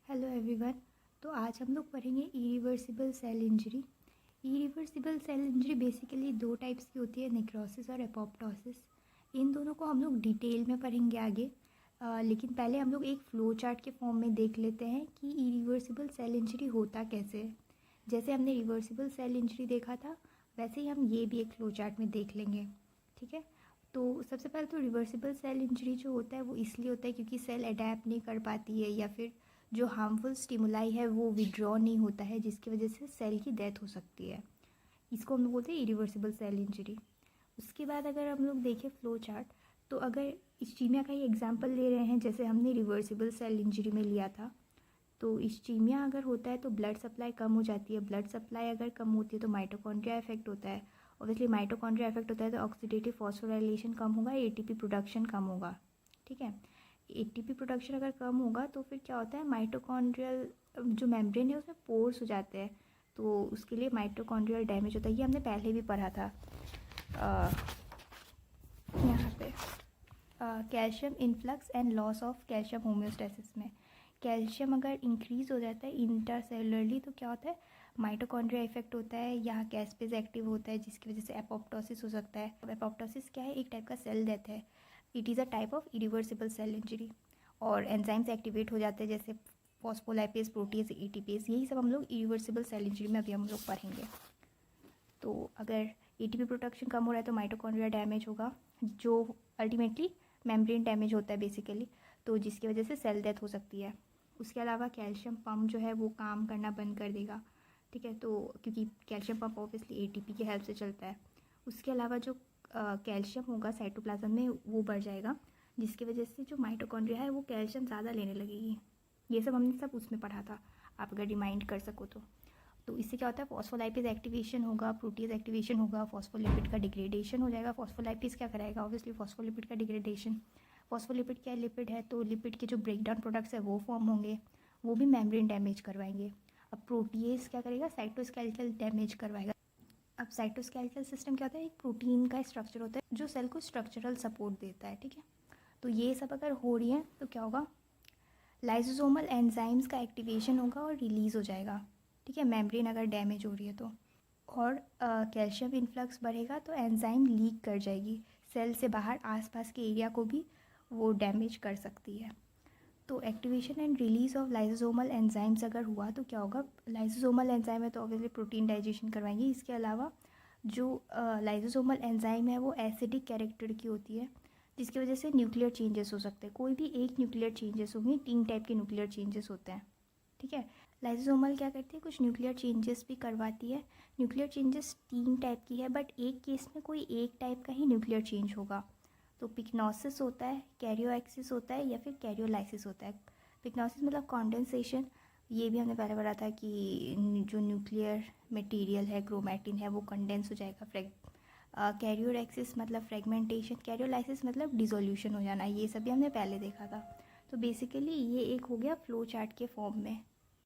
Hello everyone. तो आज हम लोग पढ़ेंगे irreversible cell injury. Irreversible cell injury basically दो टाइप्स की होती है, नेक्रोसिस और एपोप्टोसिस। इन दोनों को हम लोग डिटेल में पढ़ेंगे आगे। लेकिन पहले हम लोग एक फ्लो चार्ट के फॉर्म में देख लेते हैं कि इरिवर्सिबल सेल इंजरी होता कैसे है। जैसे हमने रिवर्सिबल सेल इंजरी देखा था वैसे ही हम ये भी एक फ्लो चार्ट में देख लेंगे। ठीक है, तो सबसे पहले तो रिवर्सिबल सेल इंजरी जो होता है वो इसलिए होता है क्योंकि सेल अडेप्ट नहीं कर पाती है या फिर जो हार्मफुल स्टिमुलाई है वो विड्रॉ नहीं होता है, जिसकी वजह से सेल की डेथ हो सकती है। इसको हम लोग बोलते हैं इरिवर्सिबल सेल इंजरी। उसके बाद अगर हम लोग देखें फ्लो चार्ट, तो अगर इस्कीमिया का ही एग्जांपल ले रहे हैं जैसे हमने रिवर्सिबल सेल इंजरी में लिया था, तो इस्कीमिया अगर होता है तो ब्लड सप्लाई कम हो जाती है। ब्लड सप्लाई अगर कम होती है तो माइटोकॉन्ड्रिया इफेक्ट होता है। ऑब्वियसली माइटोकॉन्ड्रिया इफेक्ट होता है तो ऑक्सीडेटिव फॉस्फोराइलेशन कम होगा, एटीपी प्रोडक्शन कम होगा। ठीक है, एटीपी प्रोडक्शन अगर कम होगा तो फिर क्या होता है, माइटोकॉन्ड्रियल जो मेम्ब्रेन है उसमें पोर्स हो जाते हैं, तो उसके लिए माइटोकॉन्ड्रियल डैमेज होता है। ये हमने पहले भी पढ़ा था यहाँ पे calcium influx and loss of calcium homeostasis में। कैल्शियम अगर इंक्रीज़ हो जाता है इंटरसेलुलरली तो क्या होता है, माइटोकॉन्ड्रिया इफेक्ट होता है, यहाँ कैस्पेज एक्टिव होता है जिसकी वजह से एपोप्टोसिस हो सकता है। एपोप्टोसिस क्या है, एक टाइप का सेल डेथ है। It is a type of irreversible cell injury. और एंजाइम्स एक्टिवेट हो जाते हैं जैसे फॉस्फोलाइपेज, प्रोटीज, एटीपेज, यही सब हम लोग इरिवर्सिबल सेल इंजरी में अभी हम लोग पढ़ेंगे। तो अगर एटीपी प्रोडक्शन कम हो रहा है तो माइटोकॉन्ड्रिया डैमेज होगा, जो अल्टीमेटली मेम्ब्रेन डैमेज होता है बेसिकली, तो जिसकी वजह से सेल डेथ हो सकती है। उसके अलावा कैल्शियम पंप जो है वो काम करना बंद कर देगा। ठीक है, तो क्योंकि कैल्शियम पंप ऑब्वियसली एटीपी की हेल्प से चलता है। उसके अलावा जो कैल्शियम होगा साइटोप्लाज्म में वो बढ़ जाएगा, जिसकी वजह से जो माइटोकॉन्ड्रिया है वो कैल्शियम ज़्यादा लेने लगेगी। ये सब हमने सब उसमें पढ़ा था, आप अगर रिमाइंड कर सको तो इससे क्या होता है, फॉस्फोलाइपेज एक्टिवेशन होगा, प्रोटीज एक्टिवेशन होगा, फॉस्फोलिपिड का डिग्रेडेशन हो जाएगा। फॉस्फोलाइपेज क्या कराएगा, ऑब्वियसली फॉस्फोलिपिड का डिग्रेडेशन। फॉस्फोलिपिड क्या लिपिड है, तो लिपिड के जो ब्रेकडाउन प्रोडक्ट्स है वो फॉर्म होंगे, वो भी मेम्ब्रेन डैमेज करवाएंगे। अब प्रोटीएज क्या करेगा, साइटोस्केलेटल डैमेज करवाएगा। अब साइटोस्केलेटल सिस्टम क्या होता है, एक प्रोटीन का स्ट्रक्चर होता है जो सेल को स्ट्रक्चरल सपोर्ट देता है। ठीक है, तो ये सब अगर हो रही है तो क्या होगा, लाइसोसोमल एंजाइम्स का एक्टिवेशन होगा और रिलीज़ हो जाएगा। ठीक है, मेम्ब्रेन अगर डैमेज हो रही है तो, और कैल्शियम इन्फ्लक्स बढ़ेगा तो एंजाइम लीक कर जाएगी सेल से बाहर, आसपास के एरिया को भी वो डैमेज कर सकती है। तो activation and release of lysosomal enzymes अगर हुआ तो क्या होगा, लाइसोसोमल एंजाइम है तो ऑब्वियसली प्रोटीन डाइजेशन करवाएंगे। इसके अलावा जो लाइसोसोमल एंजाइम है वो एसिडिक कैरेक्टर की होती है, जिसकी वजह से न्यूक्लियर चेंजेस हो सकते हैं। कोई भी एक न्यूक्लियर चेंजेस होंगे, 3 टाइप के न्यूक्लियर चेंजेस होते हैं। ठीक है, लाइसोसोमल क्या करती है, कुछ न्यूक्लियर चेंजेस भी करवाती है। न्यूक्लियर चेंजेस 3 टाइप की है, बट एक केस में कोई एक टाइप का ही न्यूक्लियर चेंज होगा। तो पिक्नोसिस होता है, कैरियोएक्सिस होता है या फिर कैरियोलाइसिस होता है। पिक्नोसिस मतलब कॉन्डेंसेशन, ये भी हमने पहले पढ़ा था कि जो न्यूक्लियर मटेरियल है, क्रोमैटिन है, वो कंडेंस हो जाएगा। कैरियोएक्सिस मतलब फ्रेगमेंटेशन, कैरियोलाइसिस मतलब डिसोल्यूशन हो जाना, ये सभी हमने पहले देखा था। तो बेसिकली ये एक हो गया फ्लो चार्ट के फॉर्म में।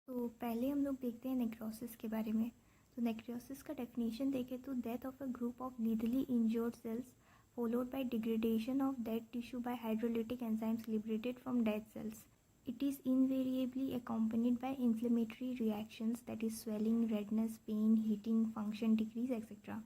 तो पहले हम लोग देखते हैं नेक्रोसिस के बारे में। तो नेक्रोसिस का डेफिनेशन देखें तो death of a group of lethally injured cells followed by degradation of dead tissue by hydrolytic enzymes liberated from dead cells. It is invariably accompanied by inflammatory reactions, that is swelling, redness, pain, heating, function decrease, etc.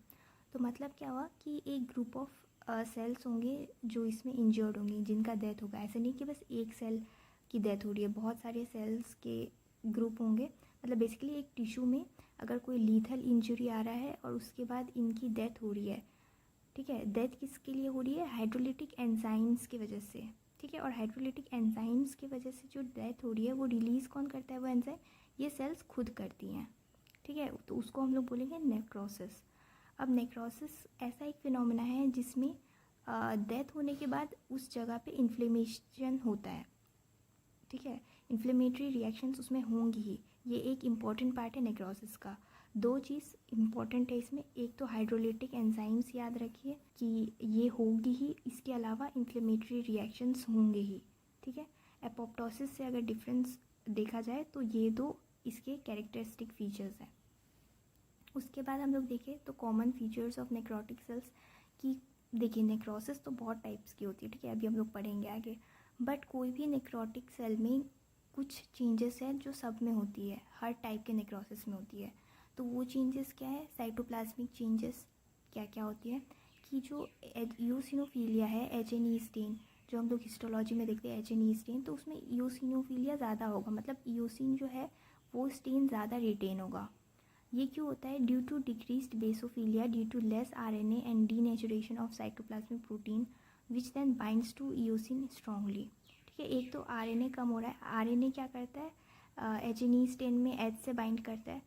तो मतलब क्या हुआ कि एक group of sales होंगे जो इसमें injured होंगे, जिनका डेथ होगा। ऐसे नहीं कि बस एक सेल की डेथ हो रही है, बहुत सारे सेल्स के ग्रुप होंगे। मतलब बेसिकली एक टिश्यू में अगर कोई लीथल इंजरी आ रहा है और उसके बाद इनकी डेथ हो रही है। ठीक है, डेथ किसके लिए हो रही है, हाइड्रोलिटिक एंजाइम्स की वजह से। ठीक है, और हाइड्रोलिटिक एंजाइम्स की वजह से जो डेथ हो रही है वो रिलीज़ कौन करता है, वो एंजाइम, ये सेल्स खुद करती हैं। ठीक है, तो उसको हम लोग बोलेंगे नेक्रोसिस। अब नेक्रोसिस ऐसा एक फिनोमेना है जिसमें डेथ होने के बाद उस जगह पे इन्फ्लेमेशन होता है। ठीक है, इन्फ्लेमेटरी रिएक्शंस उसमें होंगी ही, ये एक इम्पॉर्टेंट पार्ट है नेक्रोसिस का। 2 चीज़ इम्पॉर्टेंट है इसमें, एक तो हाइड्रोलिटिक एंजाइम्स याद रखिए कि ये होगी ही, इसके अलावा इन्फ्लेमेटरी रिएक्शंस होंगे ही। ठीक है, एपोप्टोसिस से अगर डिफरेंस देखा जाए तो ये 2 इसके कैरेक्टरिस्टिक फीचर्स हैं। उसके बाद हम लोग देखें तो common features of necrotic sales की, देखिए नेक्रोसिस तो बहुत टाइप्स की होती है। ठीक है, अभी हम लोग पढ़ेंगे आगे, बट कोई भी नेक्रोटिक सेल में कुछ चेंजेस हैं जो सब में होती है, हर टाइप के नेक्रोसिस में होती है। तो वो चेंजेस क्या है, साइटोप्लाज्मिक चेंजेस क्या क्या होती है कि जो यूसिनोफिलिया है, एच.एन.ई. स्टेन जो हम लोग हिस्टोलॉजी में देखते हैं, एच.एन.ई. स्टेन, तो उसमें यूसिनोफिलिया ज़्यादा होगा, मतलब यूसिन जो है वो स्टेन ज़्यादा रिटेन होगा। ये क्यों होता है, due to decreased basophilia due to less RNA and denaturation of cytoplasmic protein which then binds to eosin strongly. ठीक है, एक तो आरएनए कम हो रहा है, आरएनए क्या करता है, एच.एन.ई. स्टेन में एच से बाइंड करता है,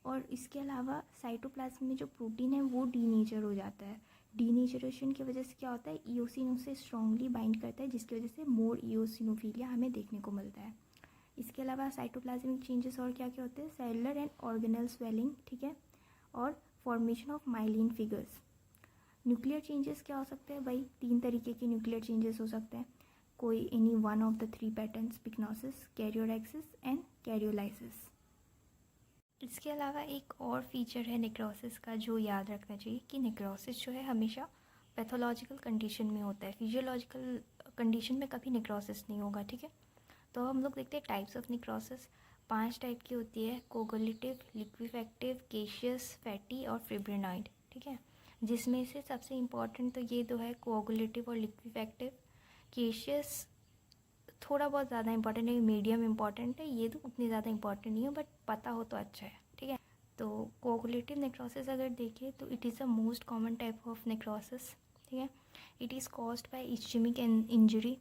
और इसके अलावा साइटोप्लाज्म में जो प्रोटीन है वो डीनेचर हो जाता है। डीनेचरेशन की वजह से क्या होता है, ईओसिन उसे स्ट्रांगली बाइंड करता है, जिसकी वजह से मोर ईओसिनोफिलिया हमें देखने को मिलता है। इसके अलावा साइटोप्लाज्मिक चेंजेस और क्या क्या होते हैं, सेलुलर एंड ऑर्गेनल स्वेलिंग, ठीक है, और formation of myelin figures. Nuclear changes क्या हो सकते हैं भाई, 3 तरीके के न्यूक्लियर चेंजेस हो सकते हैं, कोई any one of the 3 patterns, pyknosis, karyorrhexis and karyolysis. इसके अलावा एक और फीचर है नेक्रोसिस का जो याद रखना चाहिए कि नेक्रोसिस जो है हमेशा पैथोलॉजिकल कंडीशन में होता है, फिजियोलॉजिकल कंडीशन में कभी नेक्रोसिस नहीं होगा। ठीक है, तो हम लोग देखते हैं टाइप्स ऑफ नेक्रोसिस। 5 टाइप की होती है, कोगुलेटिव, लिक्विफेक्टिव, केशियस, फैटी और फिब्रिनॉइड। ठीक है, जिसमें से सबसे इम्पॉर्टेंट तो ये दो है, कोगुलेटिव और लिक्विफेक्टिव। केशियस थोड़ा बहुत ज़्यादा इंपॉर्टेंट है, मीडियम इंपॉर्टेंट है, ये तो उतनी ज़्यादा इंपॉर्टेंट नहीं है, बट पता हो तो अच्छा है। ठीक है, तो कोगुलेटिव नेक्रोसिस अगर देखें तो it is the most common type of necrosis. ठीक है, it is caused by ischaemic injury.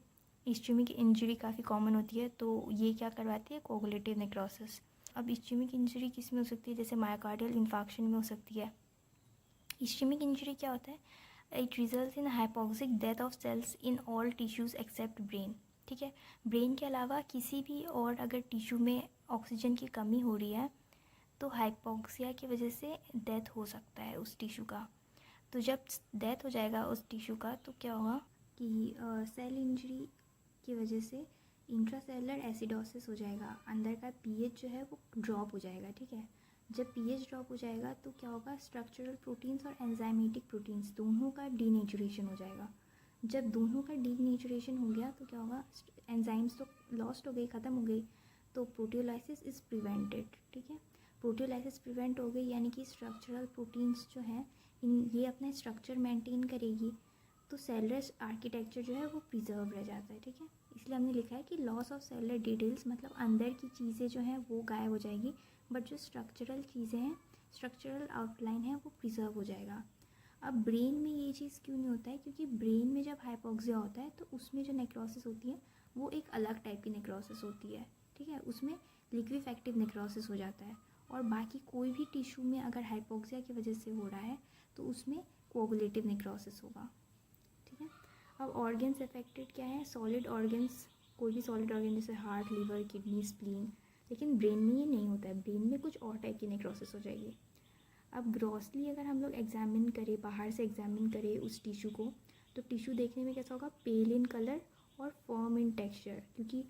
Ischaemic injury काफ़ी कॉमन होती है, तो ये क्या करवाती है, कोगुलेटिव नेक्रोसिस। अब इस्चेमिक इंजरी किस में हो सकती है, जैसे मायोकार्डियल इन्फार्क्शन में हो सकती है। इस्चेमिक इंजरी क्या होता है, it results in hypoxic death of cells in all tissues except brain. ठीक है, ब्रेन के अलावा किसी भी और अगर टिश्यू में ऑक्सीजन की कमी हो रही है तो हाइपोक्सिया की वजह से डेथ हो सकता है उस टिश्यू का। तो जब डेथ हो जाएगा उस टिश्यू का तो क्या होगा कि सेल इंजरी की वजह से इंट्रासेलुलर एसिडोसिस हो जाएगा, अंदर का पीएच जो है वो ड्रॉप हो जाएगा। ठीक है, जब पीएच ड्रॉप हो जाएगा तो क्या होगा, स्ट्रक्चरल प्रोटीन्स और एंजाइमेटिक प्रोटीन्स दोनों का डीनेचुरेशन हो जाएगा। जब दोनों का डीनेचुरेशन हो गया तो क्या होगा, एंजाइम्स तो लॉस्ट हो गई, ख़त्म हो गई, तो प्रोटियोलाइसिस इज़ प्रिवेंटेड। ठीक है, प्रोटियोलाइसिस प्रिवेंट हो गई, यानी कि स्ट्रक्चरल प्रोटीन्स जो हैं ये अपना स्ट्रक्चर मेंटेन करेगी, तो सेलुलर आर्किटेक्चर जो है वो प्रिजर्व रह जाता है। ठीक है, इसलिए हमने लिखा है कि लॉस ऑफ सेलुलर डिटेल्स, मतलब अंदर की चीज़ें जो हैं वो गायब हो जाएगी, बट जो स्ट्रक्चरल चीज़ें हैं, स्ट्रक्चरल आउटलाइन है वो प्रिजर्व हो जाएगा। अब ब्रेन में ये चीज़ क्यों नहीं होता है, क्योंकि ब्रेन में जब हाइपोक्सिया होता है तो उसमें जो नेक्रोसिस होती है वो एक अलग टाइप की नेक्रोसिस होती है। ठीक है, उसमें लिक्विफेक्टिव नेक्रोसिस हो जाता है, और बाकी कोई भी टिश्यू में अगर हाइपोक्सिया की वजह से हो रहा है तो उसमें कोगुलेटिव नेक्रोसिस होगा। ठीक है, अब ऑर्गन्स अफेक्टेड क्या है, सॉलिड ऑर्गन्स, कोई भी सॉलिड ऑर्गन जैसे हार्ट, लिवर, किडनी, स्प्लीन, लेकिन ब्रेन में ये नहीं होता है, ब्रेन में कुछ और टाइप की नेक्रोसिस हो जाएगी। अब ग्रॉसली अगर हम लोग एग्जामिन करें, बाहर से एग्जामिन करें उस टिश्यू को, तो टिश्यू देखने में कैसा होगा, पेल इन कलर और फर्म इन टेक्सचर, क्योंकि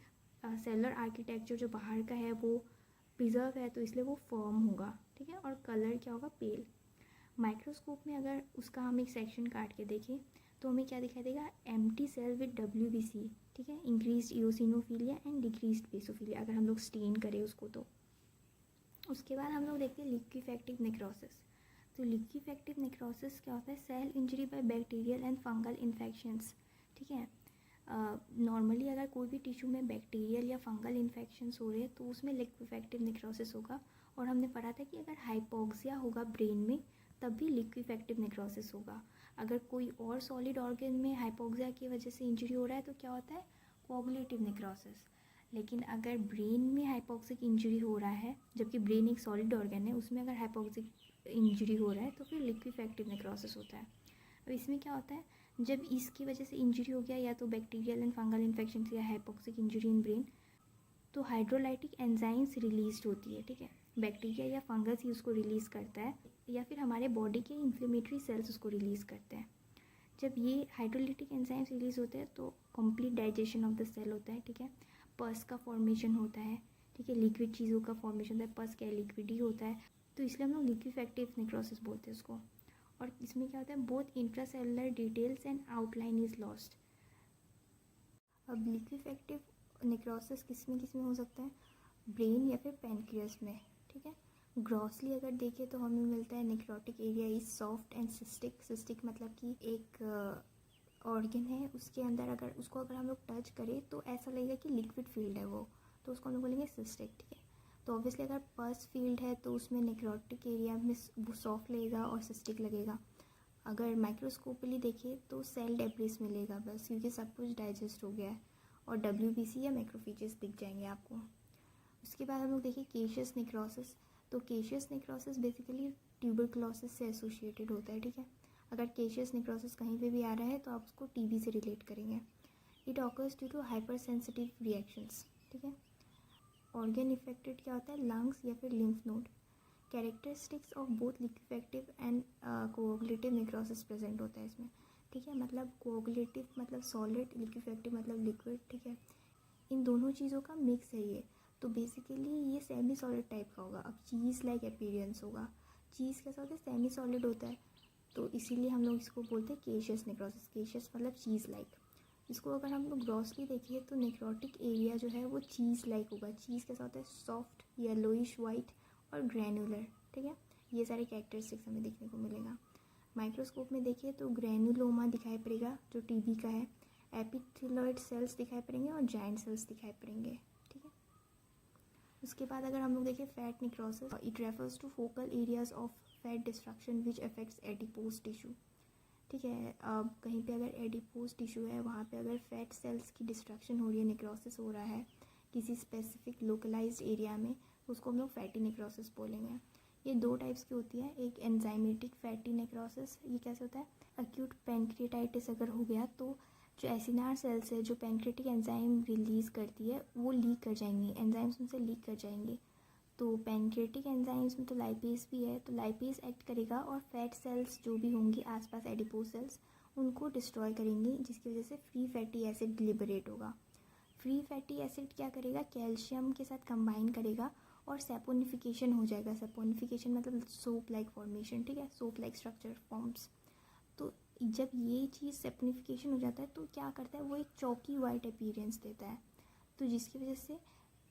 सेलुलर आर्किटेक्चर जो बाहर का है वो प्रिजर्व है तो इसलिए वो फर्म होगा। ठीक है, और कलर क्या होगा, पेल। माइक्रोस्कोप में अगर उसका हम एक सेक्शन काट के देखें तो हमें क्या दिखाई देगा, एम्प्टी सेल विद WBC। ठीक है, increase eosinophilia and decrease basophilia, अगर हम लोग स्टेन करें उसको तो। उसके बाद हम लोग देखते हैं लिक्विफेक्टिव नेक्रोसिस। तो लिक्विफेक्टिव नेक्रोसिस क्या होता है, cell injury by bacterial and fungal infections. ठीक है, नॉर्मली अगर कोई भी टिश्यू में बैक्टीरियल या फंगल इन्फेक्शंस हो रहे हैं तो उसमें लिक्विफेक्टिव नेक्रोसिस होगा। और हमने पढ़ा था कि अगर हाइपोक्सिया होगा ब्रेन में तब भी लिक्विफेक्टिव नेक्रोसिस होगा। अगर कोई और सॉलिड ऑर्गन में हाइपोक्सिया की वजह से इंजरी हो रहा है तो क्या होता है, कोगुलेटिव नेक्रोसिस। लेकिन अगर ब्रेन में हाइपोक्सिक इंजरी हो रहा है, जबकि ब्रेन एक सॉलिड ऑर्गन है, उसमें अगर हाइपोक्सिक इंजरी हो रहा है तो फिर लिक्विफेक्टिव नेक्रोसिस होता है। अब इसमें क्या होता है, जब इसकी वजह से इंजरी हो गया, या तो बैक्टीरियल एंड फंगल इन्फेक्शन या हाइपोक्सिक इंजरी इन ब्रेन, तो हाइड्रोलाइटिक एंजाइम्स रिलीज होती है। ठीक है, बैक्टीरिया या फंगस ही उसको रिलीज़ करता है, या फिर हमारे बॉडी के इन्फ्लेमेटरी सेल्स उसको रिलीज़ करते हैं। जब ये हाइड्रोलाइटिक एंजाइम्स रिलीज़ होते हैं तो complete digestion of the cell होता है। ठीक है, पस का फॉर्मेशन होता है। ठीक है, लिक्विड चीज़ों का फॉर्मेशन होता है, पस क्या लिक्विड ही होता है, तो इसलिए हम लोग लिक्विफेक्टिव नेक्रोसिस बोलते हैं उसको। और इसमें क्या होता है, both intracellular details and outline is lost. अब लिक्विफेक्टिव नेक्रोसिस किस में हो सकता है, ब्रेन या फिर पैनक्रियास में, ठीक है। ग्रॉसली अगर देखें तो हमें मिलता है necrotic area is soft and cystic मतलब कि एक ऑर्गन है, उसके अंदर अगर हम लोग टच करें तो ऐसा लगेगा कि लिक्विड फील्ड है वो, तो उसको हम लोग बोलेंगे सिस्टिक, ठीक है। तो ऑब्वियसली अगर पस फील्ड है तो उसमें नेक्रोटिक एरिया में वो सॉफ्ट लगेगा और सिस्टिक लगेगा। अगर माइक्रोस्कोपली देखें तो सेल डेब्रिस मिलेगा बस, क्योंकि सब कुछ डाइजेस्ट हो गया है, और WBC या मैक्रोफेजेस दिख जाएंगे आपको। उसके बाद हम लोग देखिए केशियस नेक्रोसिस। तो केशियस नेक्रोसिस बेसिकली ट्यूबरक्लोसिस से एसोसिएटेड होता है, ठीक है। अगर केशियस नेक्रोसिस कहीं पे भी आ रहा है तो आप उसको TB से रिलेट करेंगे। It occurs due to hypersensitive reactions, ठीक है। ऑर्गन इफेक्टेड क्या होता है, लंग्स या फिर lymph node. Characteristics of both लिक्विफेक्टिव and कोआगुलेटिव necrosis present होता है इसमें, ठीक है। मतलब कोआगुलेटिव मतलब सॉलिड, लिक्विफेक्टिव मतलब लिक्विड, ठीक है। इन दोनों चीज़ों का मिक्स है ये, तो बेसिकली ये सेमी सॉलिड टाइप का होगा। अब चीज़ लाइक अपीयरेंस होगा। चीज़ कैसा होता है, सेमी सॉलिड होता है, तो इसीलिए हम लोग इसको बोलते हैं केशियस नेक्रोसिस। केशियस मतलब चीज़ लाइक। इसको अगर हम लोग ग्रॉसली देखिए तो नेक्रोटिक एरिया जो है वो चीज़ लाइक होगा। चीज़ कैसा होता है, सॉफ्ट, येलोइश वाइट और ग्रैनुलर, ठीक है। ये सारे कैरेक्टरिस्टिक्स हमें देखने को मिलेगा। माइक्रोस्कोप में देखिए तो ग्रैनुलोमा दिखाई पड़ेगा जो TB का है, एपिथेलियोइड सेल्स दिखाई पड़ेंगे और जाइंट सेल्स दिखाई पड़ेंगे, ठीक है। उसके बाद अगर हम लोग देखें fat necrosis, it refers to focal areas of fat destruction which affects adipose tissue, ठीक है। अब कहीं पे अगर एडिपोज टिश्यू है वहाँ पे अगर फैट सेल्स की डिस्ट्रक्शन हो रही है, नेक्रोसिस हो रहा है किसी स्पेसिफिक लोकलाइज्ड एरिया में, तो उसको हम लोग फैटी नेक्रोसिस बोलेंगे। ये दो टाइप्स की होती है, एक एंजाइमेटिक फैटी नेक्रोसिस। ये कैसे होता है, अक्यूट पैंक्रियाटाइटिस अगर हो गया तो जो एसिनार सेल्स है जो पैंक्रियाटिक एंजाइम रिलीज़ करती है वो लीक कर जाएंगी, एंजाइम्स उनसे लीक कर जाएंगे। तो पैंक्रियाटिक एंजाइम्स में तो लाइपेज भी है, तो लाइपेज एक्ट करेगा और फैट सेल्स जो भी होंगी आसपास एडिपोज सेल्स उनको डिस्ट्रॉय करेंगी, जिसकी वजह से फ्री फैटी एसिड लिबरेट होगा। फ्री फैटी एसिड क्या करेगा, कैल्शियम के साथ कंबाइन करेगा और सैपोनिफिकेशन हो जाएगा। सैपोनिफिकेशन मतलब सोप लाइक फॉर्मेशन, ठीक है, सोप लाइक स्ट्रक्चर फॉर्म्स। तो जब ये चीज़ सैपोनिफिकेशन हो जाता है तो क्या करता है, वो एक चॉकी वाइट अपीयरेंस देता है, तो जिसकी वजह से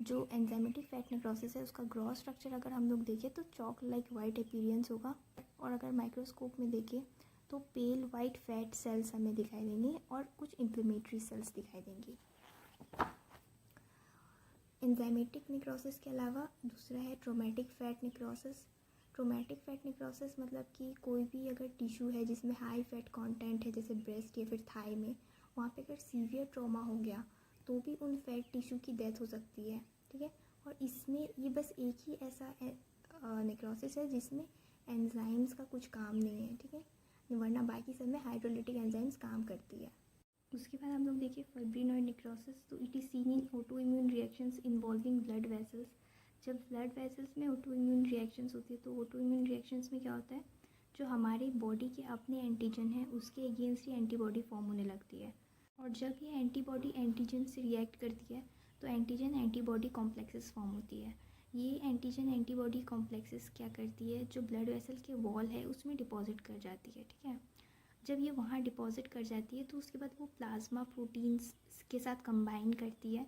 जो एंजाइमेटिक फैट नेक्रोसिस है उसका ग्रॉस स्ट्रक्चर अगर हम लोग देखें तो चॉक लाइक वाइट अपीयरेंस होगा, और अगर माइक्रोस्कोप में देखें तो पेल वाइट फैट सेल्स हमें दिखाई देंगे और कुछ इन्फ्लेमेटरी सेल्स दिखाई देंगी। एंजाइमेटिक नेक्रोसिस के अलावा दूसरा है traumatic fat necrosis. Traumatic fat necrosis मतलब कि कोई भी अगर टिश्यू है जिसमें हाई फैट कंटेंट है, जैसे ब्रेस्ट या फिर थाई में, वहाँ पे अगर सीवियर ट्रॉमा हो गया तो भी उन फैट टिश्यू की डेथ हो सकती है, ठीक है। और इसमें ये बस एक ही ऐसा नेक्रोसिस है जिसमें एंजाइम्स का कुछ काम नहीं है, ठीक है, वरना बाकी सब में हाइड्रोलिटिक एंजाइम्स काम करती है। उसके बाद हम लोग देखिए फाइब्रिनॉइड नेक्रोसिस। तो it is seen in auto immune reactions involving blood vessels. जब ब्लड वेसल्स में ऑटो इम्यून रिएक्शंस होती है तो ऑटो इम्यून रिएक्शंस में क्या होता है, जो हमारी बॉडी के अपने एंटीजन है उसके अगेंस्ट ही एंटीबॉडी फॉर्म होने लगती है, और जब ये एंटीबॉडी एंटीजन से रिएक्ट करती है तो एंटीजन एंटीबॉडी कॉम्प्लेक्सेस फॉर्म होती है। ये एंटीजन एंटीबॉडी कॉम्प्लेक्सेस क्या करती है, जो ब्लड वेसल के वॉल है उसमें डिपॉजिट कर जाती है, ठीक है। जब ये वहाँ डिपॉजिट कर जाती है तो उसके बाद वो प्लाज्मा प्रोटीन्स के साथ कंबाइन करती है,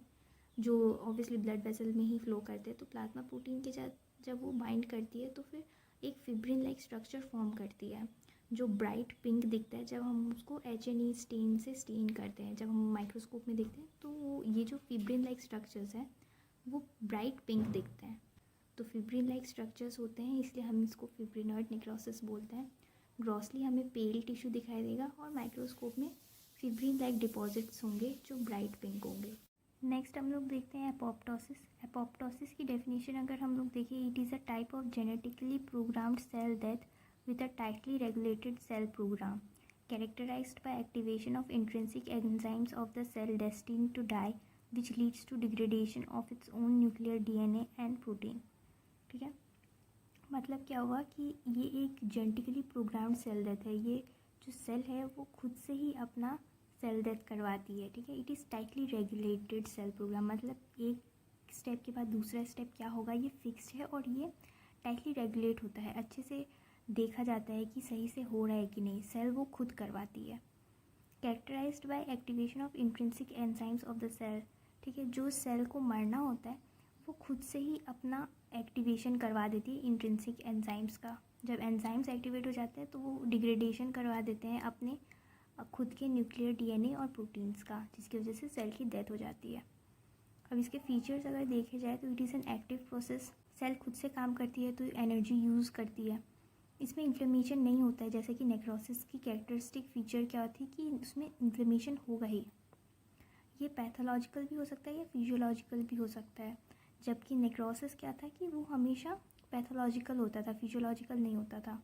जो ऑब्वियसली ब्लड वेसल में ही फ्लो करते हैं। तो प्लाज्मा प्रोटीन के साथ जब वो बाइंड करती है तो फिर एक फिब्रिन लाइक स्ट्रक्चर फॉर्म करती है जो ब्राइट पिंक दिखता है जब हम उसको HNE स्टेन से स्टेन करते हैं। जब हम माइक्रोस्कोप में देखते हैं तो ये जो फिब्रिन लाइक स्ट्रक्चर्स हैं वो ब्राइट पिंक दिखते हैं। तो फिब्रिन लाइक स्ट्रक्चर्स होते हैं, इसलिए हम इसको फिब्रिनॉइड नेक्रोसिस बोलते हैं। ग्रॉसली हमें पेल टिश्यू दिखाई देगा और माइक्रोस्कोप में फिब्रिन लाइक डिपॉजिट्स होंगे जो ब्राइट पिंक होंगे। नेक्स्ट हम लोग देखते हैं एपोप्टोसिस। एपोप्टोसिस की डेफिनेशन अगर हम लोग देखें, it is a type of genetically programmed cell death with a tightly regulated cell program characterized by activation of intrinsic enzymes of the cell destined to die which leads to degradation of its own nuclear DNA and protein, ठीक है। मतलब क्या हुआ कि ये एक genetically programmed cell death है, ये जो सेल है वो खुद से ही अपना सेल डेथ करवाती है, ठीक है। It is tightly regulated cell program, मतलब एक स्टेप के बाद दूसरा स्टेप क्या होगा ये फिक्स्ड है और ये टाइटली रेगुलेट होता है, अच्छे से देखा जाता है कि सही से हो रहा है कि नहीं, सेल वो खुद करवाती है। Characterized by activation of intrinsic enzymes of the cell, ठीक है। जो सेल को मरना होता है वो खुद से ही अपना एक्टिवेशन करवा देती है इंट्रिंसिक एंजाइम्स का। जब एंजाइम्स एक्टिवेट हो जाते हैं तो वो डिग्रेडेशन करवा देते हैं अपने खुद के न्यूक्लियर डीएनए और प्रोटीन्स का, जिसकी वजह से सेल की डेथ हो जाती है। अब इसके फीचर्स अगर देखे जाए तो it is an active process. Cell खुद से काम करती है तो एनर्जी यूज़ करती है। इसमें इन्फ्लेमेशन नहीं होता है, जैसे कि नेक्रोसिस की कैरेक्टरिस्टिक फीचर क्या होती है कि उसमें इन्फ्लेमेशन होगा ही। ये पैथोलॉजिकल भी हो सकता है या फिजियोलॉजिकल भी हो सकता है, जबकि नेक्रोसिस क्या था कि वो हमेशा पैथोलॉजिकल होता था, फिजियोलॉजिकल नहीं होता था।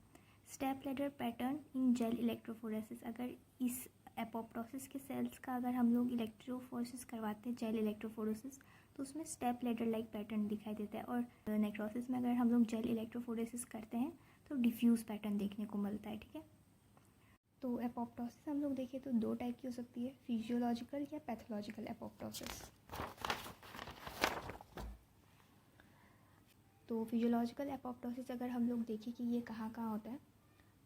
Step ladder pattern in gel electrophoresis, अगर इस एपोप्टोसिस के सेल्स का अगर हम लोग इलेक्ट्रोफोरेसिस करवाते हैं, जेल इलेक्ट्रोफोरेसिस, तो उसमें स्टेप लैडर लाइक पैटर्न दिखाई देता है। और नेक्रोसिस में अगर हम लोग जेल इलेक्ट्रोफोरेसिस करते हैं तो डिफ्यूज़ पैटर्न देखने को मिलता है। ठीक है। तो एपोप्टोसिस हम लोग देखें तो दो टाइप की हो सकती है, फिजियोलॉजिकल या पैथोलॉजिकल एपोप्टोसिस। तो फिजियोलॉजिकल एपोप्टोसिस अगर हम लोग देखें कि ये कहाँ कहाँ होता है,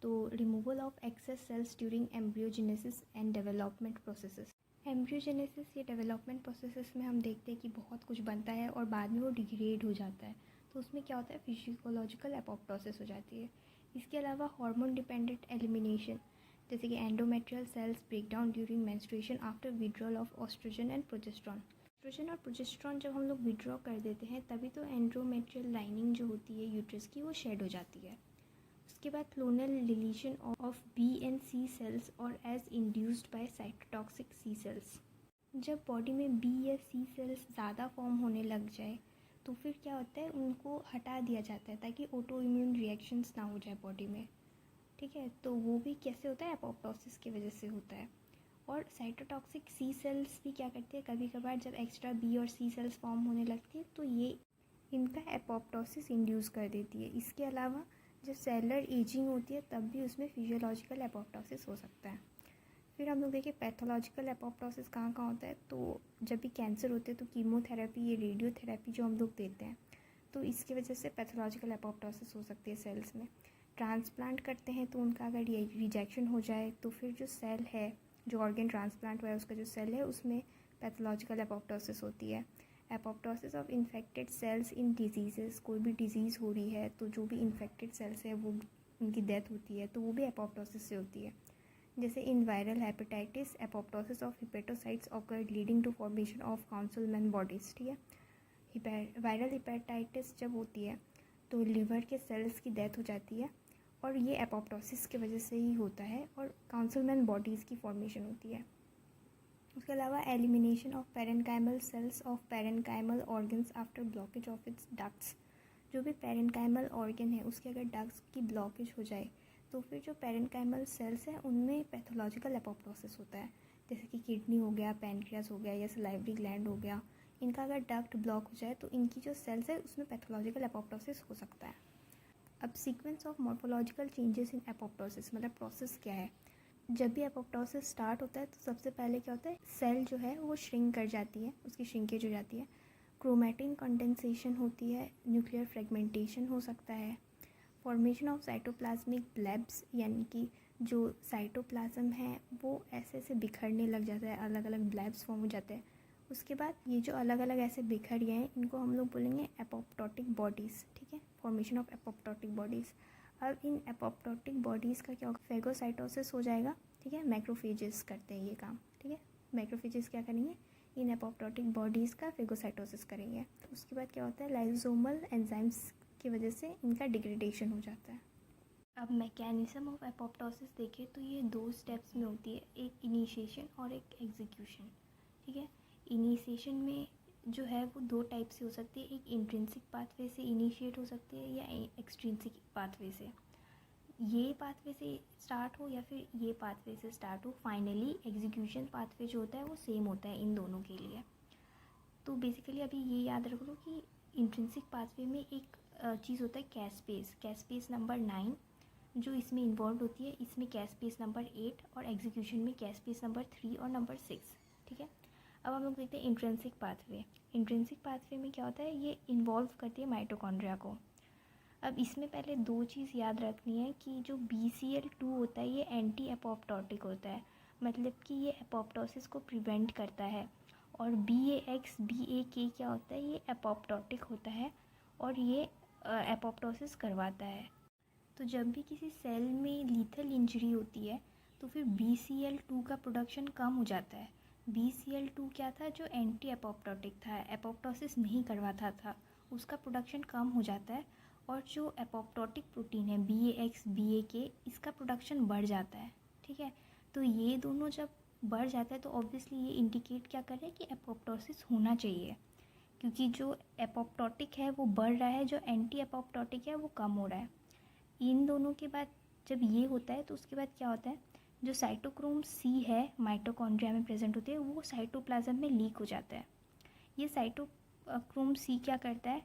तो removal of excess cells during embryogenesis and development processes. Embryogenesis या डेवलपमेंट प्रोसेसेस में हम देखते हैं कि बहुत कुछ बनता है और बाद में वो डिग्रेड हो जाता है, तो उसमें क्या होता है, फिजियोलॉजिकल एपोप्टोसिस हो जाती है। इसके अलावा हार्मोन डिपेंडेंट एलिमिनेशन, जैसे कि endometrial cells break down during menstruation after withdrawal of oestrogen and progesterone. Oestrogen और प्रोजेस्टेरॉन जब हम लोग विड्रॉ कर देते हैं तभी तो एंडोमेट्रियल लाइनिंग जो होती है यूट्रस की वो शेड हो जाती है। उसके बाद clonal deletion of B and C cells और as induced by cytotoxic C cells. जब बॉडी में बी या सी सेल्स ज़्यादा फॉर्म होने लग जाए तो फिर क्या होता है, उनको हटा दिया जाता है ताकि ऑटो इम्यून रिएक्शंस ना हो जाए बॉडी में। ठीक है। तो वो भी कैसे होता है, एपोप्टोसिस की वजह से होता है। और साइटोटॉक्सिक सी सेल्स भी क्या करती है, कभी कभार जब एक्स्ट्रा बी और सी सेल्स फॉर्म होने लगती है तो ये इनका एपोप्टोसिस इंड्यूस कर देती है। इसके अलावा जब सेलर एजिंग होती है तब भी उसमें फिजियोलॉजिकल एपोप्टोसिस हो सकता है। फिर हम लोग देखिए पैथोलॉजिकल एपोप्टोसिस कहाँ कहाँ होता है, तो जब भी कैंसर होते हैं तो कीमोथेरेपी या रेडियोथेरेपी जो हम लोग देते हैं तो इसकी वजह से पैथोलॉजिकल एपोप्टोसिस हो सकती है सेल्स में। ट्रांसप्लांट करते हैं तो उनका अगर रिजेक्शन हो जाए तो फिर जो सेल है, जो ऑर्गन ट्रांसप्लांट हुआ है उसका जो सेल है उसमें पैथोलॉजिकल एपोप्टोसिस होती है। Apoptosis of infected cells in disease, कोई भी डिजीज़ हो रही है तो जो भी इन्फेक्टेड सेल्स है वो उनकी डेथ होती है तो वो भी एपोप्टोसिस से होती है। जैसे in viral hepatitis apoptosis of hepatocytes occur leading to formation of Councilman bodies. ठीक है। वायरल हेपेटाइटिस जब होती है तो लिवर के सेल्स की डेथ हो जाती है और ये एपोप्टोसिस की वजह से ही होता है और काउंसलमैन बॉडीज़ की फॉर्मेशन होती है। उसके अलावा elimination of parenchymal cells of parenchymal organs after blockage of its ducts. जो भी पेरेन्काइमल ऑर्गन है उसके अगर डक्ट्स की ब्लॉकेज हो जाए तो फिर जो पेरेन्काइमल सेल्स हैं उनमें पैथोलॉजिकल एपोप्टोसिस होता है। जैसे कि किडनी हो गया, पैनक्रियास हो गया या सलाइवरी ग्लैंड हो गया, इनका अगर डक्ट ब्लॉक हो जाए तो इनकी जो सेल्स है उसमें पैथोलॉजिकल एपोप्टोसिस हो सकता है। अब sequence of morphological changes in apoptosis, मतलब प्रोसेस क्या है। जब भी एपोप्टोसिस स्टार्ट होता है तो सबसे पहले क्या होता है, सेल जो है वो श्रिंक कर जाती है, उसकी श्रिंकेज हो जाती है, क्रोमैटिन कंडेंसेशन होती है, न्यूक्लियर फ्रेगमेंटेशन हो सकता है, फॉर्मेशन ऑफ साइटोप्लाज्मिक ब्लेब्स, यानी कि जो साइटोप्लाज्म है वो ऐसे ऐसे बिखरने लग जाता है, अलग अलग ब्लेब्स फॉर्म हो जाते हैं। उसके बाद ये जो अलग अलग ऐसे बिखर गए हैं इनको हम लोग बोलेंगे एपोप्टोटिक बॉडीज़। ठीक है। Formation of apoptotic bodies. अब इन एपोप्टोटिक बॉडीज़ का क्या होगा, फेगोसाइटोसिस हो जाएगा। ठीक है। मैक्रोफेजेस करते हैं ये काम। ठीक है। मैक्रोफेजेस क्या करेंगे, इन एपोप्टोटिक बॉडीज़ का फेगोसाइटोसिस करेंगे। उसके बाद क्या होता है, लाइसोसोमल एंजाइम्स की वजह से इनका डिग्रेडेशन हो जाता है। अब मैकेनिज्म ऑफ एपोप्टोसिस देखें तो ये दो स्टेप्स में होती है, एक इनिशिएशन और एक एग्जीक्यूशन। ठीक है। इनिशिएशन में जो है वो दो टाइप से हो सकती है, एक इंट्रिंसिक पाथवे से इनिशिएट हो सकती है या एक्सट्रिंसिक पाथवे से। ये पाथवे से स्टार्ट हो या फिर ये पाथवे से स्टार्ट हो, फाइनली एग्जीक्यूशन पाथवे जो होता है वो सेम होता है इन दोनों के लिए। तो बेसिकली अभी ये याद रख लो कि इंट्रिंसिक पाथवे में एक चीज़ होता है कैस्पेस नंबर 9 जो इसमें इन्वॉल्व होती है, इसमें कैस्पेस नंबर 8 और एग्जीक्यूशन में कैस्पेस नंबर 3 और नंबर 6। ठीक है। अब हम लोग देखते हैं इंट्रिंसिक पाथवे। इंट्रिंसिक पाथवे में क्या होता है, ये इन्वॉल्व करती है माइटोकॉन्ड्रिया को। अब इसमें पहले दो चीज़ याद रखनी है कि जो BCL2 होता है ये एंटी एपोप्टोटिक होता है, मतलब कि ये एपोप्टोसिस को प्रिवेंट करता है और BAX/BAK क्या होता है, ये एपोप्टोटिक होता है और ये एपोप्टोसिस करवाता है। तो जब भी किसी सेल में लीथल इंजरी होती है तो फिर BCL2 का प्रोडक्शन कम हो जाता है। BCL2 क्या था, जो एंटी एपोप्टोटिक था, एपोप्टोसिस नहीं करवाता था, उसका प्रोडक्शन कम हो जाता है। और जो एपोप्टोटिक प्रोटीन है BAX/BAK, इसका प्रोडक्शन बढ़ जाता है। ठीक है, तो ये दोनों जब बढ़ जाता है तो ऑब्वियसली ये इंडिकेट क्या कर रहा है कि एपोप्टोसिस होना चाहिए, क्योंकि जो एपोप्टोटिक है वो बढ़ रहा है, जो एंटी एपोप्टोटिक है वो कम हो रहा है। इन दोनों के बाद जब ये होता है तो उसके बाद क्या होता है, जो साइटोक्रोम C है माइटोकॉन्ड्रिया में प्रेजेंट होते हैं, वो साइटोप्लाज्म में लीक हो जाता है। ये साइटोक्रोम C क्या करता है,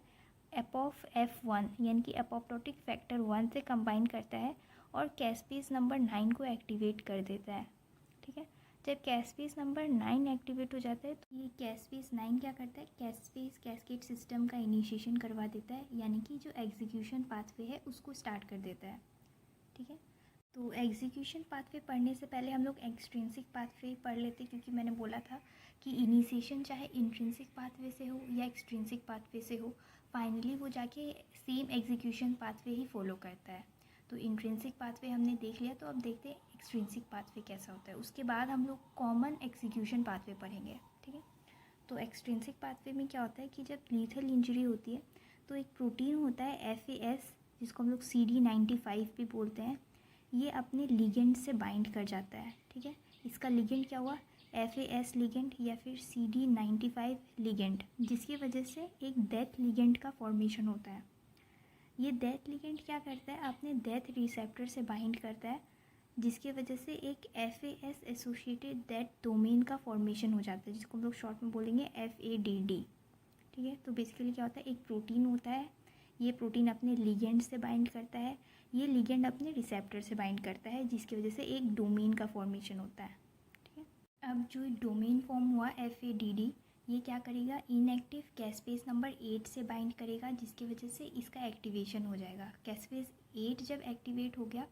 F1 यानी कि एपोप्टोटिक फैक्टर 1 से कंबाइन करता है और कैस्पेज नंबर 9 को एक्टिवेट कर देता है। ठीक है, जब कैस्पेज नंबर 9 एक्टिवेट हो जाता है तो ये कैस्पेज 9 क्या करता है, कैस्पेज कैस्केड सिस्टम का इनिशिएशन करवा देता है, यानी कि जो एग्जीक्यूशन पाथवे है उसको स्टार्ट कर देता है। ठीक है, तो एग्जीक्यूशन पाथवे पढ़ने से पहले हम लोग एक्सट्रिंसिक पाथवे पढ़ लेते, क्योंकि मैंने बोला था कि इनिशिएशन चाहे इंट्रिंसिक पाथवे से हो या एक्सट्रिंसिक पाथवे से हो, फाइनली वो जाके सेम एग्जीक्यूशन पाथवे ही फॉलो करता है। तो इंट्रिंसिक पाथवे हमने देख लिया, तो अब देखते हैं एक्सट्रिंसिक पाथवे कैसा होता है। उसके बाद हम लोग कॉमन एग्जीक्यूशन पाथवे पढ़ेंगे। ठीक है, तो एक्सट्रिंसिक पाथवे में क्या होता है कि जब लीथल इंजरी होती है तो एक प्रोटीन होता है FAS, जिसको हम लोग CD95 भी बोलते हैं, ये अपने लिगेंड से बाइंड कर जाता है। ठीक है, इसका लिगेंड क्या हुआ, FAS लिगेंड या फिर CD95 लिगेंड, जिसकी वजह से एक डेथ लिगेंड का फॉर्मेशन होता है। ये डेथ लिगेंड क्या करता है, अपने डेथ रिसेप्टर से बाइंड करता है, जिसकी वजह से एक FAS एसोसिएटेड डेथ डोमेन का फॉर्मेशन हो जाता है, जिसको हम लोग शॉर्ट में बोलेंगे FADD। ठीक है, तो बेसिकली क्या होता है, एक प्रोटीन होता है, ये प्रोटीन अपने लिगेंड से बाइंड करता है, ये लिगेंड अपने रिसेप्टर से बाइंड करता है, जिसकी वजह से एक डोमेन का फॉर्मेशन होता है। ठीक है, अब जो डोमेन फॉर्म हुआ FADD, ये क्या करेगा, इनएक्टिव कैस्पेज नंबर 8 से बाइंड करेगा, जिसकी वजह से इसका एक्टिवेशन हो जाएगा। कैस्पेज 8 जब एक्टिवेट हो गया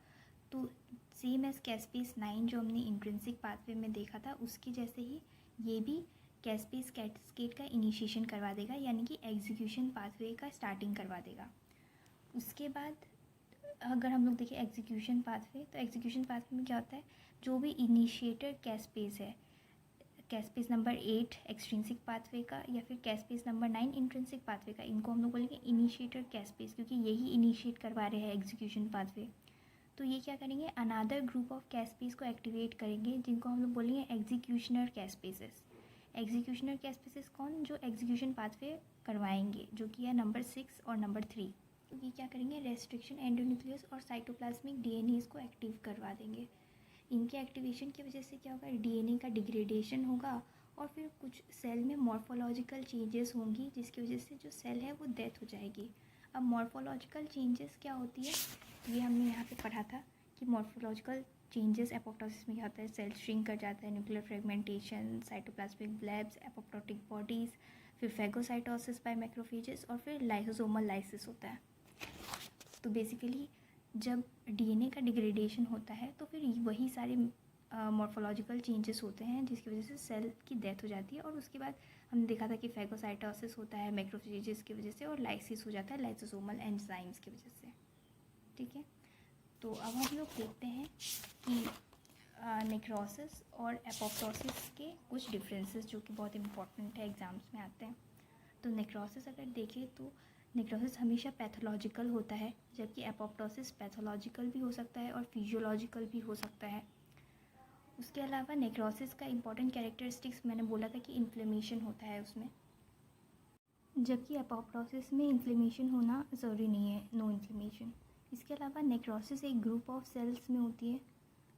तो सेम एज कैस्पेज 9 जो हमने इंट्रिंसिक पाथवे में देखा था, उसकी जैसे ही ये भी कैस्पेज कैस्केड का इनिशिएशन करवा देगा, यानी कि एग्जीक्यूशन पाथवे का स्टार्टिंग करवा देगा। उसके बाद अगर हम लोग देखें एग्जीक्यूशन पाथवे, तो एग्जीक्यूशन पाथवे में क्या होता है, जो भी इनिशिएटर कैस्पेज है, कैस्पेज नंबर 8 एक्सट्रिंसिक पाथवे का या फिर कैस्पेज नंबर 9 इंट्रिंसिक पाथवे का, इनको हम लोग बोलेंगे इनिशिएटर कैस्पेज, क्योंकि यही इनिशिएट करवा रहे हैं एग्जीक्यूशन पाथवे। तो ये क्या करेंगे, अनादर ग्रुप ऑफ कैस्पेज को एक्टिवेट करेंगे, जिनको हम लोग बोलेंगे एग्जीक्यूशनर कैस्पेसेस। एग्जीक्यूशनर कैस्पेसेस कौन, जो एग्जीक्यूशन पाथवे करवाएंगे, जो कि है नंबर 6 और नंबर 3। तो ये क्या करेंगे, रेस्ट्रिक्शन एंडोन्यूक्लियस और साइटोप्लाज्मिक DNA को एक्टिव करवा देंगे। इनके एक्टिवेशन की वजह से क्या होगा, DNA का डिग्रेडेशन होगा और फिर कुछ सेल में मॉर्फोलॉजिकल चेंजेस होंगी, जिसकी वजह से जो सेल है वो डेथ हो जाएगी। अब मॉर्फोलॉजिकल चेंजेस क्या होती है, ये हमने यहाँ पे पढ़ा था कि मॉर्फोलॉजिकल चेंजेस एपोप्टोसिस में क्या होता है, सेल श्रिंक कर जाता है, nuclear fragmentation, cytoplasmic blobs, apoptotic bodies, फिर फैगोसाइटोसिस बाय मैक्रोफेजेस और फिर लाइसोसोमल लाइसिस होता है। तो बेसिकली जब DNA का डिग्रेडेशन होता है तो फिर वही सारे मॉर्फोलॉजिकल चेंजेस होते हैं, जिसकी वजह से सेल की डेथ हो जाती है। और उसके बाद हमने देखा था कि फैगोसाइटोसिस होता है मैक्रोफेजेस की वजह से, और लाइसिस हो जाता है लाइसोसोमल एंजाइम्स की वजह से। ठीक है, तो अब हम लोग देखते हैं कि नेक्रोसिस और एपोप्टोसिस के कुछ डिफरेंसेस जो कि बहुत इंपॉर्टेंट है, एग्ज़ाम्स में आते हैं। तो नेक्रोसिस अगर देखें तो नेक्रोसिस हमेशा पैथोलॉजिकल होता है, जबकि एपोप्टोसिस पैथोलॉजिकल भी हो सकता है और फिजियोलॉजिकल भी हो सकता है। उसके अलावा नेक्रोसिस का इंपॉर्टेंट कैरेक्टरिस्टिक्स मैंने बोला था कि इन्फ्लेमेशन होता है उसमें, जबकि एपोप्टोसिस में इन्फ्लेमेशन होना ज़रूरी नहीं है, नो इन्फ्लेमेशन। इसके अलावा नेक्रोसिस एक ग्रुप ऑफ सेल्स में होती है,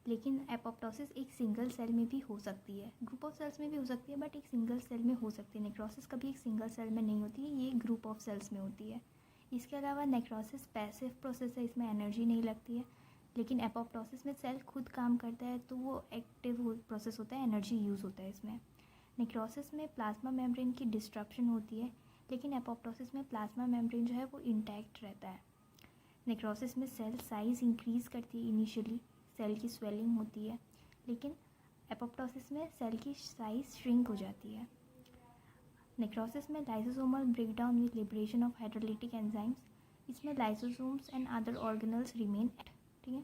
लेकिन एपोप्टोसिस एक सिंगल सेल में भी हो सकती है। ग्रुप ऑफ सेल्स में भी हो सकती है बट एक सिंगल सेल में हो सकती है। नेक्रोसिस कभी एक सिंगल सेल में नहीं होती है, ये ग्रुप ऑफ सेल्स में होती है। इसके अलावा नेक्रोसिस पैसिव प्रोसेस है, इसमें एनर्जी नहीं लगती है, लेकिन एपोप्टोसिस में सेल खुद काम करता है तो वो एक्टिव प्रोसेस होता है, एनर्जी यूज़ होता है इसमें। नेक्रोसिस में प्लाज्मा मेम्ब्रेन की डिस्ट्रप्शन होती है, लेकिन एपोप्टोसिस में प्लाज्मा मेम्ब्रेन जो है वो इंटैक्ट रहता है। नेक्रोसिस में सेल साइज़ इंक्रीज़ करती है, इनिशियली सेल की स्वेलिंग होती है, लेकिन एपोप्टोसिस में सेल की साइज़ श्रिंक हो जाती है। नेक्रोसिस में lysosomal breakdown with liberation of hydrolytic enzymes, इसमें lysosomes and other organelles remain, ठीक है।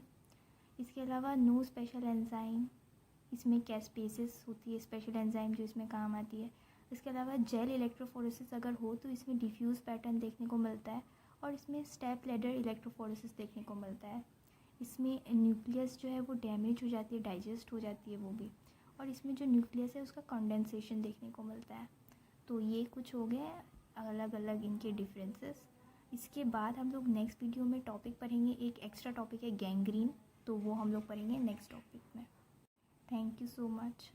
इसके अलावा नो स्पेशल एंजाइम, इसमें कैस्पेसिस होती है स्पेशल एंजाइम जो इसमें काम आती है। इसके अलावा जेल इलेक्ट्रोफोरेसिस अगर हो तो इसमें डिफ्यूज़ पैटर्न देखने को मिलता है और इसमें स्टेप लेडर इलेक्ट्रोफोरेसिस देखने को मिलता है। इसमें न्यूक्लियस जो है वो डैमेज हो जाती है, डाइजेस्ट हो जाती है वो भी, और इसमें जो न्यूक्लियस है उसका कंडेंसेशन देखने को मिलता है। तो ये कुछ हो गए अलग अलग इनके डिफरेंसेस। इसके बाद हम लोग नेक्स्ट वीडियो में टॉपिक पढ़ेंगे, एक एक्स्ट्रा टॉपिक है गैंग्रीन, तो वो हम लोग पढ़ेंगे नेक्स्ट टॉपिक में। Thank you so much.